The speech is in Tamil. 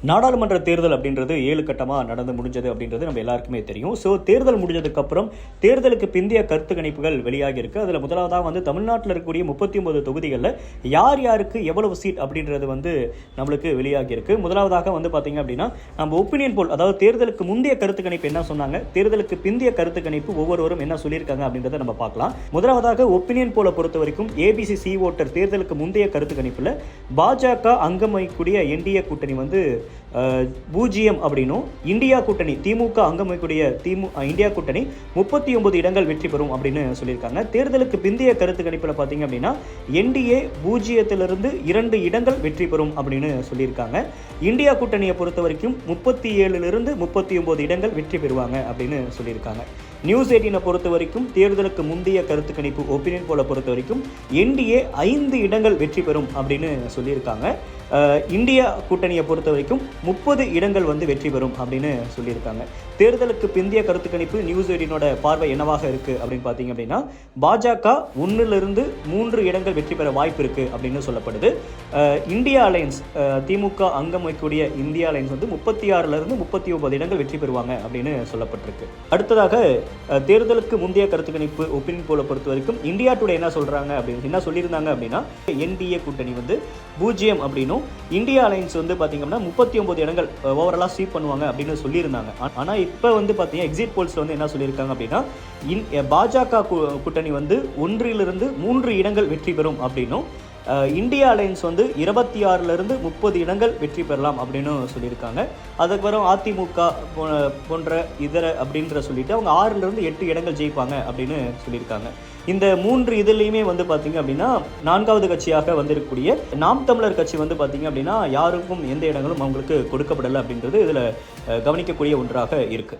நாடாளுமன்ற தேர்தல் அப்படின்றது 7 கட்டமாக நடந்து முடிஞ்சது அப்படின்றது நம்ம எல்லாருக்குமே தெரியும். ஸோ தேர்தல் முடிஞ்சதுக்கு அப்புறம் தேர்தலுக்கு பிந்தைய கருத்து கணிப்புகள் வெளியாகி இருக்கு. அதில் முதலாவதாக வந்து தமிழ்நாட்டில் இருக்கக்கூடிய 39 தொகுதிகளில் யார் யாருக்கு எவ்வளவு சீட் அப்படின்றது வந்து நம்மளுக்கு வெளியாகி இருக்கு. முதலாவதாக வந்து பார்த்தீங்க அப்படின்னா நம்ம ஒப்பீனியன் போல், அதாவது தேர்தலுக்கு முந்தைய கருத்து கணிப்பு என்ன சொன்னாங்க, தேர்தலுக்கு பிந்தைய கருத்து கணிப்பு ஒவ்வொருவரும் என்ன சொல்லியிருக்காங்க அப்படின்றத நம்ம பார்க்கலாம். முதலாவதாக ஒப்பீனியன் போல பொறுத்த வரைக்கும் ஏபிசி சி ஓட்டர் தேர்தலுக்கு முந்தைய கருத்து கணிப்பில் பாஜக அங்கம் வகிக்கக்கூடிய என்டிஏ கூட்டணி வந்து 0 அப்படின்னும், இந்தியா கூட்டணி திமுக அங்கம் வகிக்கக்கூடிய இந்தியா கூட்டணி 39 இடங்கள் வெற்றி பெறும் அப்படின்னு சொல்லியிருக்காங்க. தேர்தலுக்கு பிந்தைய கருத்து கணிப்பில் பார்த்தீங்க அப்படின்னா என்டிஏ 0 2 இடங்கள் வெற்றி பெறும் அப்படின்னு சொல்லியிருக்காங்க. இந்தியா கூட்டணியை பொறுத்த வரைக்கும் 37 39 இடங்கள் வெற்றி பெறுவாங்க அப்படின்னு சொல்லியிருக்காங்க. நியூஸ் 18 பொறுத்த வரைக்கும் தேர்தலுக்கு முந்தைய கருத்து கணிப்பு ஒப்பீனியன் போல பொறுத்த வரைக்கும் என்டிஏ 5 இடங்கள் வெற்றி பெறும் அப்படின்னு சொல்லியிருக்காங்க. இந்தியா கூட்டணியை பொறுத்த வரைக்கும் 30 இடங்கள் வந்து வெற்றி பெறும் அப்படின்னு சொல்லியிருக்காங்க. தேர்தலுக்கு பிந்தைய கருத்து கணிப்பு நியூஸ் 18 பார்வை என்னவாக இருக்கு அப்படின்னு பார்த்தீங்க அப்படின்னா பாஜக 1 3 இடங்கள் வெற்றி பெற வாய்ப்பு இருக்கு அப்படின்னு சொல்லப்படுது. இந்தியா அலையன்ஸ் திமுக அங்கம் வைக்கக்கூடிய இந்தியா அலையன்ஸ் வந்து 36 39 இடங்கள் வெற்றி பெறுவாங்க அப்படின்னு சொல்லப்பட்டிருக்கு. அடுத்ததாக தேர்தலுக்கு முந்தைய கருத்து கணிப்பு ஒப்பீனியன் போல பொறுத்த வரைக்கும் இந்தியா டுடே என்ன சொல்றாங்க அப்படின்னு என்ன சொல்லியிருந்தாங்க அப்படின்னா என்டிஏ கூட்டணி வந்து 0 அப்படின்னும், இந்தியா அலையன்ஸ் வந்து பாத்தீங்கன்னா 39 இடங்கள் ஓவராலா ஸ்வீப் பண்ணுவாங்க அப்படின்னு சொல்லியிருந்தாங்க. ஆனா இப்ப வந்து பாத்தீங்கன்னா எக்ஸிட் போல்ஸ்ல வந்து என்ன சொல்லியிருக்காங்க அப்படின்னா பாஜக கூட்டணி வந்து 1 3 இடங்கள் வெற்றி பெறும் அப்படின்னும், இந்தியா அலையன்ஸ் வந்து 26 30 இடங்கள் வெற்றி பெறலாம் அப்படின்னு சொல்லியிருக்காங்க. அதுக்கப்புறம் அதிமுக போன்ற இதர அப்படின்ற சொல்லிட்டு அவங்க 6 8 இடங்கள் ஜெயிப்பாங்க அப்படின்னு சொல்லியிருக்காங்க. இந்த 3 இதுலையுமே வந்து பார்த்தீங்க அப்படின்னா 4வது கட்சியாக வந்திருக்கக்கூடிய நாம் தமிழர் கட்சி வந்து பார்த்தீங்க அப்படின்னா யாருக்கும் எந்த இடங்களும் அவங்களுக்கு கொடுக்கப்படலை அப்படின்றது இதில் கவனிக்கக்கூடிய ஒன்றாக இருக்கு.